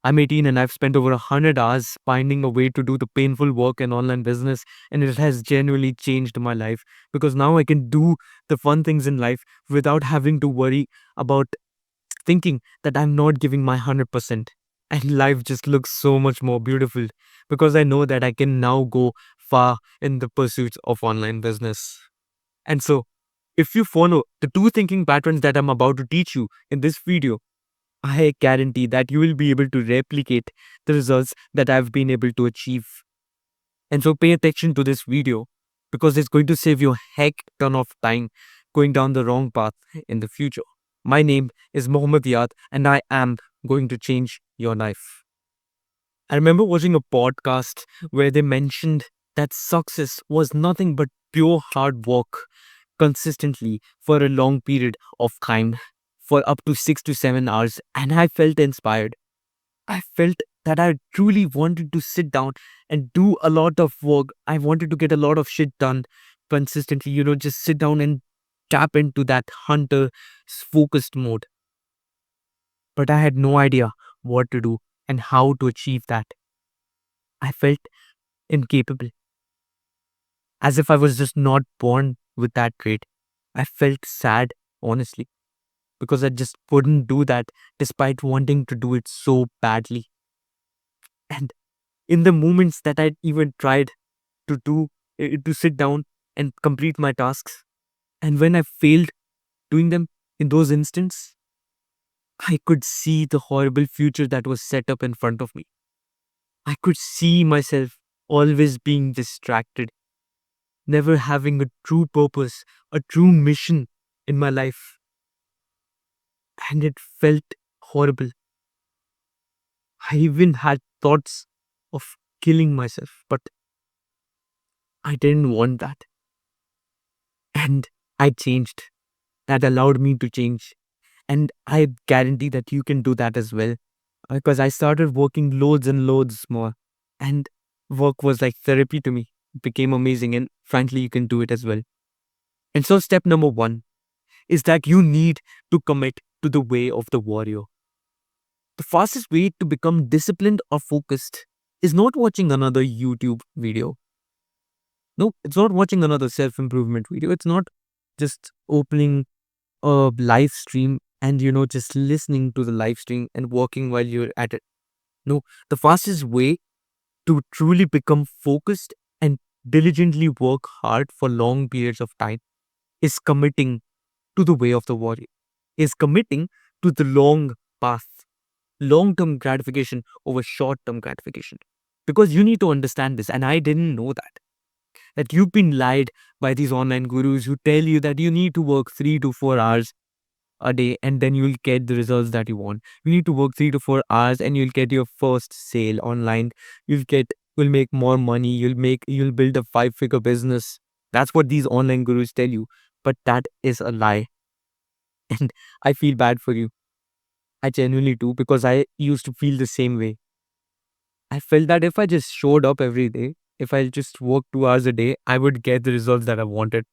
I'm 18 and I've spent over 100 hours finding a way to do the painful work in online business, and it has genuinely changed my life because now I can do the fun things in life without having to worry about thinking that I'm not giving my 100%. And life just looks so much more beautiful because I know that I can now go far in the pursuits of online business. And so, if you follow the two thinking patterns that I'm about to teach you in this video, I guarantee that you will be able to replicate the results that I've been able to achieve. And so pay attention to this video because it's going to save you a heck ton of time going down the wrong path in the future. My name is Mohammad Eyaad and I am going to change your life. I remember watching a podcast where they mentioned that success was nothing but pure hard work consistently for a long period of time, for up to 6 to 7 hours, and I felt inspired. I felt that I truly wanted to sit down and do a lot of work. I wanted to get a lot of shit done consistently, just sit down and tap into that hunter focused mode. But I had no idea what to do and how to achieve that. I felt incapable, as if I was just not born with that trait. I felt sad, honestly, because I just couldn't do that despite wanting to do it so badly. And in the moments that I'd even tried to sit down and complete my tasks, and when I failed doing them in those instants, I could see the horrible future that was set up in front of me. I could see myself always being distracted, never having a true purpose, a true mission in my life, and it felt horrible. I even had thoughts of killing myself, but I didn't want that. And I changed. That allowed me to change. And I guarantee that you can do that as well. Because I started working loads and loads more. And work was like therapy to me. It became amazing. And frankly, you can do it as well. And so, step number one is that you need to commit to the way of the warrior. The fastest way to become disciplined or focused is not watching another YouTube video. No, it's not watching another self improvement video. It's not just opening a live stream and just listening to the live stream and working while you're at it. No, the fastest way to truly become focused and diligently work hard for long periods of time is committing to the way of the warrior, is committing to the long path, long term gratification over short term gratification. Because you need to understand this, and I didn't know that you've been lied by these online gurus who tell you that you need to work 3 to 4 hours a day and then you'll get the results that you want. You need to work 3 to 4 hours and you'll get your first sale online. You'll make more money. You'll build a 5-figure business. That's what these online gurus tell you. But that is a lie. And I feel bad for you. I genuinely do because I used to feel the same way. I felt that if I just showed up every day, if I just worked 2 hours a day, I would get the results that I wanted.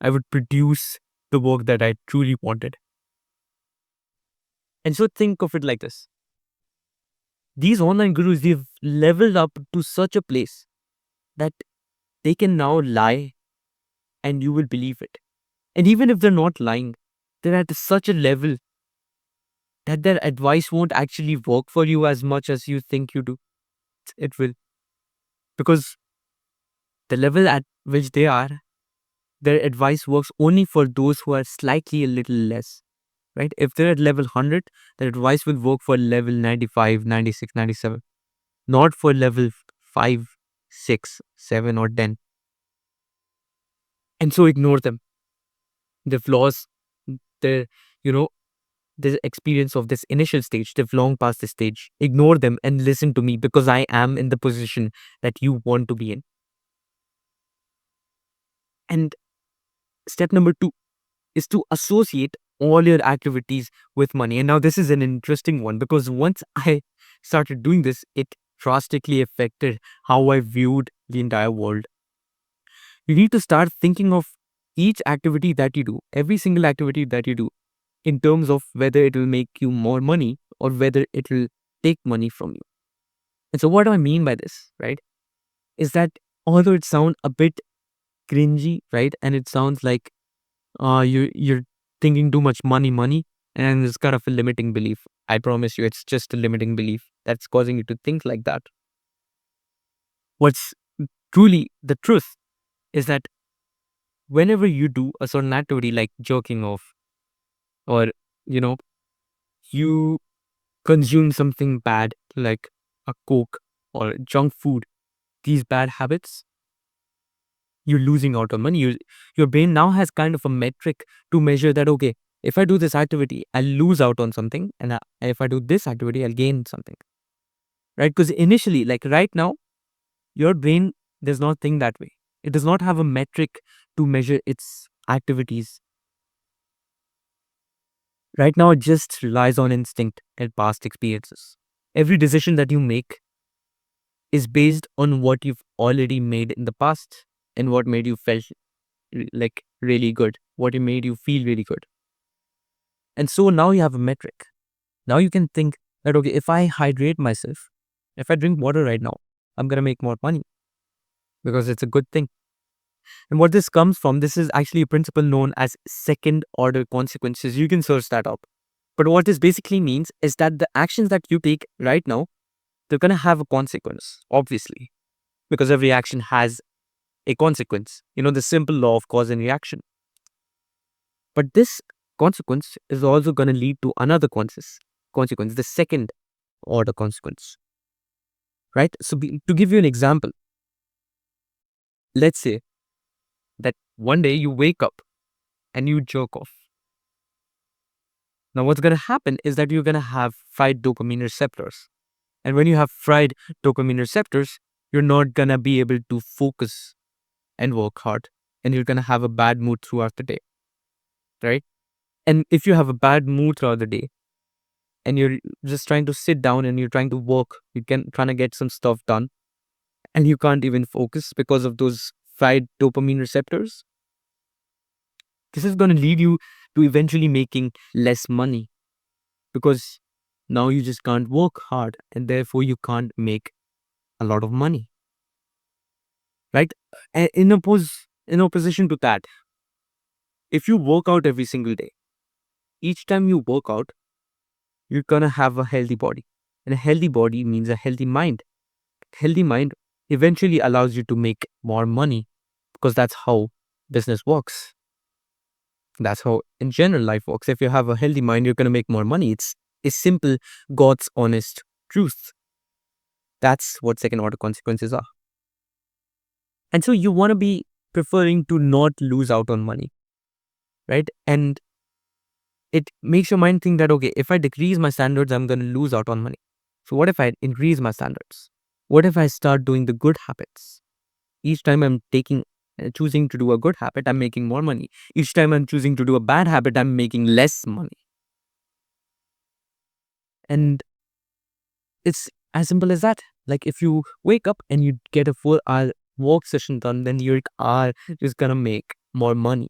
I would produce the work that I truly wanted. And so think of it like this. These online gurus, they've leveled up to such a place that they can now lie and you will believe it. And even if they're not lying, they're at such a level that their advice won't actually work for you as much as you think you do. It will. Because the level at which they are, their advice works only for those who are slightly a little less. Right? If they're at level 100, their advice will work for level 95, 96, 97, not for level 5, 6, 7, or 10. And so ignore them. The flaws, the, you know, the experience of this initial stage, they've long past this stage. Ignore them and listen to me because I am in the position that you want to be in. And step number 2 is to associate all your activities with money. And now this is an interesting one because once I started doing this, it drastically affected how I viewed the entire world. You need to start thinking of each activity that you do, every single activity that you do, in terms of whether it will make you more money or whether it will take money from you. And so what do I mean by this, right? Is that although it sounds a bit cringy, right? And it sounds like you're thinking too much money, and it's kind of a limiting belief. I promise you, it's just a limiting belief that's causing you to think like that. What's truly the truth is that whenever you do a certain activity like jerking off, or you know, you consume something bad like a coke or junk food, these bad habits, you're losing out on money. Your brain now has kind of a metric to measure that, okay, if I do this activity, I'll lose out on something. And if I do this activity, I'll gain something. Right? Because initially, like right now, your brain does not think that way. It does not have a metric to measure its activities. Right now, it just relies on instinct and past experiences. Every decision that you make is based on what you've already made in the past and what made you felt like really good, what it made you feel really good. And so now you have a metric. Now you can think that, okay, if I hydrate myself, if I drink water right now, I'm going to make more money because it's a good thing. And what this comes from, this is actually a principle known as second order consequences. You can search that up. But what this basically means is that the actions that you take right now, they're going to have a consequence, obviously, because every action has a consequence. You know, the simple law of cause and reaction. But this consequence is also going to lead to another consequence, the second order consequence, right? So to give you an example, let's say that one day you wake up and you jerk off. Now what's going to happen is that you're going to have fried dopamine receptors. And when you have fried dopamine receptors, you're not going to be able to focus and work hard. And you're going to have a bad mood throughout the day, right? And if you have a bad mood throughout the day, and you're just trying to sit down and you're trying to work, trying to get some stuff done, and you can't even focus because of those fried dopamine receptors, this is going to lead you to eventually making less money because now you just can't work hard and therefore you can't make a lot of money, right? In opposition to that, if you work out every single day, each time you work out, you're going to have a healthy body, and a healthy body means a healthy mind. Healthy mind eventually allows you to make more money because that's how business works. That's how in general life works. If you have a healthy mind, you're going to make more money. It's a simple God's honest truth. That's what second order consequences are. And so you want to be preferring to not lose out on money, right? And it makes your mind think that, okay, if I decrease my standards, I'm going to lose out on money. So what if I increase my standards? What if I start doing the good habits? Each time I'm choosing to do a good habit, I'm making more money. Each time I'm choosing to do a bad habit, I'm making less money. And it's as simple as that. Like if you wake up and you get a 4-hour work session done, then you are just gonna make more money,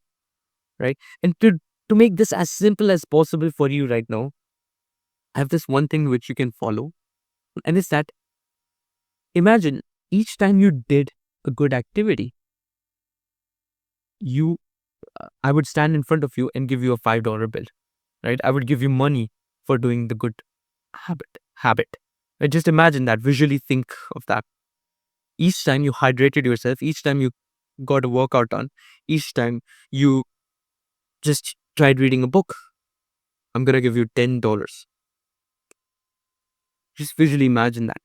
right? And to make this as simple as possible for you right now, I have this one thing which you can follow, and it's that imagine each time you did a good activity, I would stand in front of you and give you a $5 bill, right? I would give you money for doing the good habit. Right? Just imagine that, visually think of that. Each time you hydrated yourself, each time you got a workout done, each time you just tried reading a book, I'm going to give you $10. Just visually imagine that.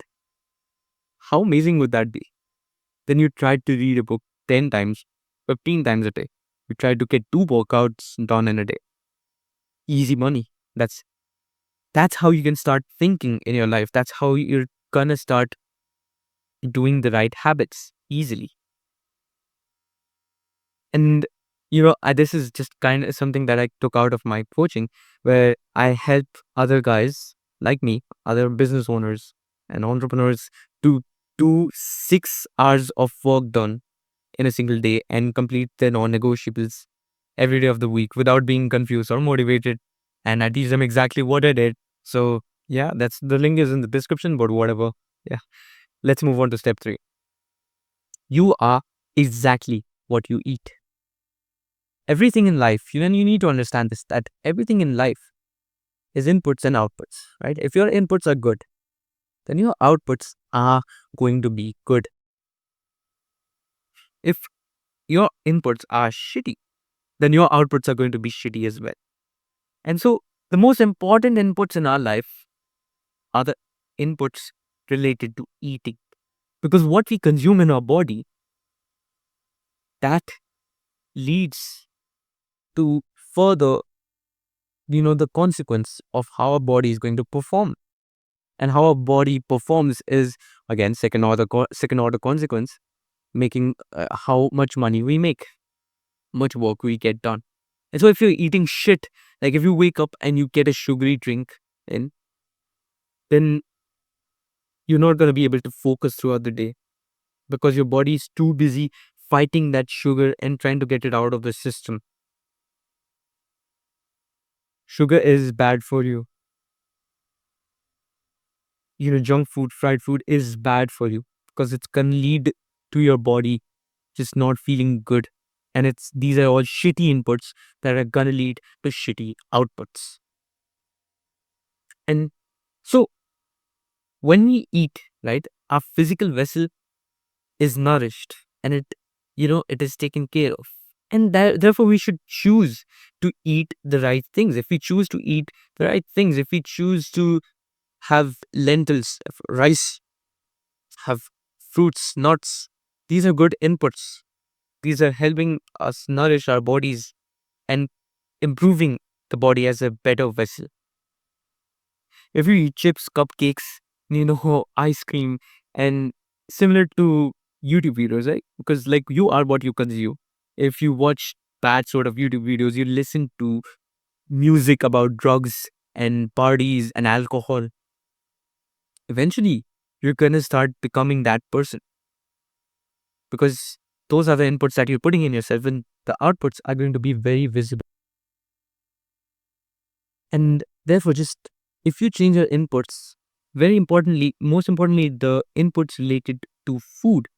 How amazing would that be? Then you tried to read a book 10 times, 15 times a day. You tried to get 2 workouts done in a day. Easy money. That's how you can start thinking in your life. That's how you're gonna start doing the right habits easily. And this is just kind of something that I took out of my coaching, where I help other guys like me, other business owners and entrepreneurs, to do 6 hours of work done in a single day and complete their non-negotiables every day of the week without being confused or motivated. And I teach them exactly what I did. So Yeah, that's the link is in the description, but whatever. Yeah. Let's move on to step 3. You are exactly what you eat. Everything in life, you need to understand this, that everything in life is inputs and outputs, right? If your inputs are good, then your outputs are going to be good. If your inputs are shitty, then your outputs are going to be shitty as well. And so the most important inputs in our life are the inputs related to eating. Because what we consume in our body, that leads to further, the consequence of how our body is going to perform. And how our body performs is, again, second order consequence, making how much money we make, much work we get done. And so if you're eating shit, like if you wake up and you get a sugary drink in, then you're not going to be able to focus throughout the day because your body is too busy fighting that sugar and trying to get it out of the system. Sugar is bad for you. Junk food, fried food is bad for you because it's going to lead to your body just not feeling good. And these are all shitty inputs that are going to lead to shitty outputs. And so when we eat, right, our physical vessel is nourished and it is taken care of. And therefore, we should choose to eat the right things. If we choose to eat the right things, if we choose to have lentils, rice, have fruits, nuts, these are good inputs. These are helping us nourish our bodies and improving the body as a better vessel. If you eat chips, cupcakes, ice cream, and similar to YouTube videos, right? Because like you are what you consume. If you watch bad sort of YouTube videos, you listen to music about drugs and parties and alcohol, eventually you're going to start becoming that person because those are the inputs that you're putting in yourself and the outputs are going to be very visible. And therefore, just if you change your inputs, very importantly, most importantly, the inputs related to food,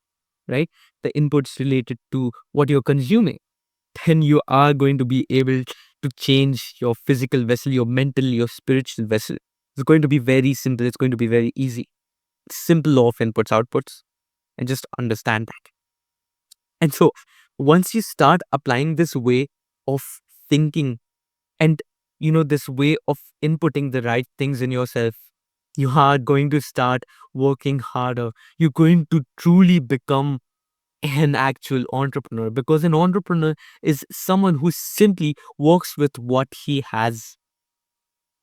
right? The inputs related to what you're consuming, then you are going to be able to change your physical vessel, your mental, your spiritual vessel. It's going to be very simple. It's going to be very easy. Simple law of inputs, outputs, and just understand that. And so once you start applying this way of thinking and this way of inputting the right things in yourself, you are going to start working harder. You're going to truly become an actual entrepreneur because an entrepreneur is someone who simply works with what he has.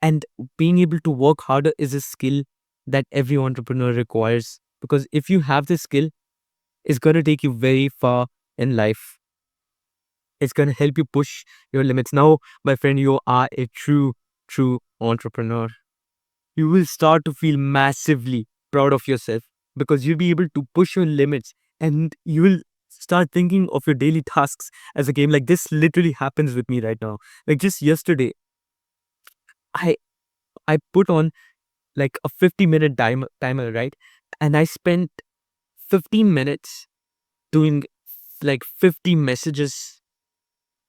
And being able to work harder is a skill that every entrepreneur requires because if you have this skill, it's going to take you very far in life. It's going to help you push your limits. Now, my friend, you are a true entrepreneur. You will start to feel massively proud of yourself because you'll be able to push your limits and you will start thinking of your daily tasks as a game. Like this literally happens with me right now. Like just yesterday, I I put on like a 50-minute timer, right? And I spent 15 minutes doing like 50 messages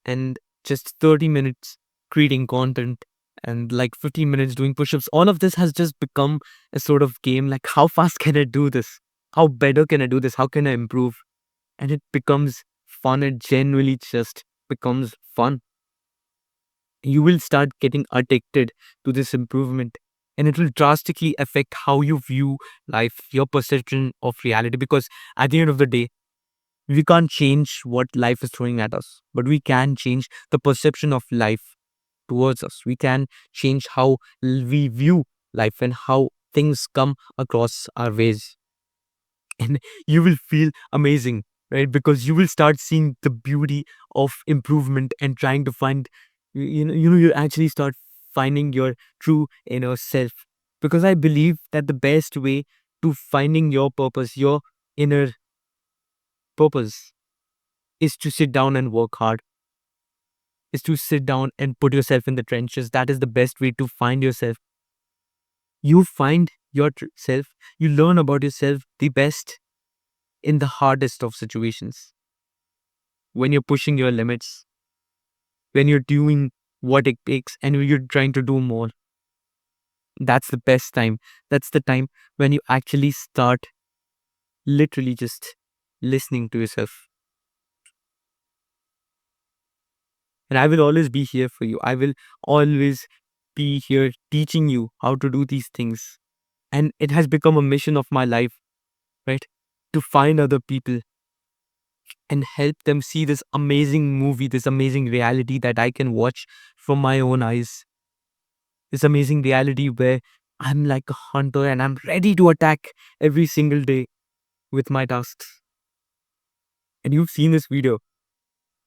and just 30 minutes creating content and like 15 minutes doing push-ups. All of this has just become a sort of game. Like how fast can I do this? How better can I do this? How can I improve? And it becomes fun. It genuinely just becomes fun. You will start getting addicted to this improvement and it will drastically affect how you view life, your perception of reality. Because at the end of the day, we can't change what life is throwing at us, but we can change the perception of life towards us. We can change how we view life and how things come across our ways. And you will feel amazing, right? Because you will start seeing the beauty of improvement and trying to find, you actually start finding your true inner self. Because I believe that the best way to finding your purpose, your inner purpose, is to sit down and work hard, is to sit down and put yourself in the trenches. That is the best way to find yourself. You find yourself, you learn about yourself the best in the hardest of situations. When you're pushing your limits, when you're doing what it takes, and when you're trying to do more, that's the best time. That's the time when you actually start literally just listening to yourself. And I will always be here for you. I will always be here teaching you how to do these things. And it has become a mission of my life, right? To find other people and help them see this amazing movie, this amazing reality that I can watch from my own eyes. This amazing reality where I'm like a hunter and I'm ready to attack every single day with my tasks. And you've seen this video,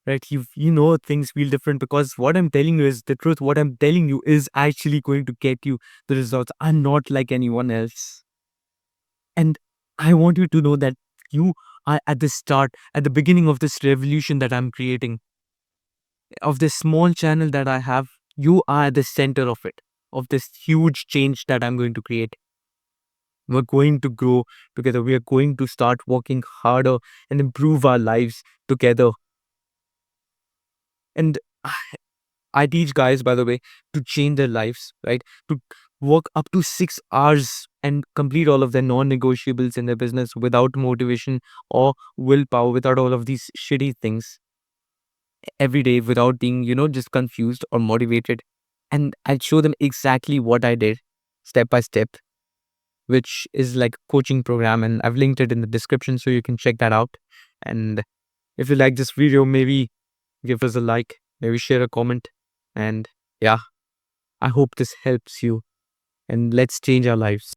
right? You know things feel different because what I'm telling you is the truth. What I'm telling you is actually going to get you the results. I'm not like anyone else. And I want you to know that you are at the start, at the beginning of this revolution that I'm creating, of this small channel that I have. You are at the center of it, of this huge change that I'm going to create. We're going to grow together. We are going to start working harder and improve our lives together. And I teach guys, by the way, to change their lives, right? To work up to 6 hours and complete all of their non negotiables in their business without motivation or willpower, without all of these shitty things every day, without being, just confused or motivated. And I'll show them exactly what I did step by step, which is like a coaching program. And I've linked it in the description so you can check that out. And if you like this video, maybe give us a like, maybe share a comment. And yeah, I hope this helps you and let's change our lives.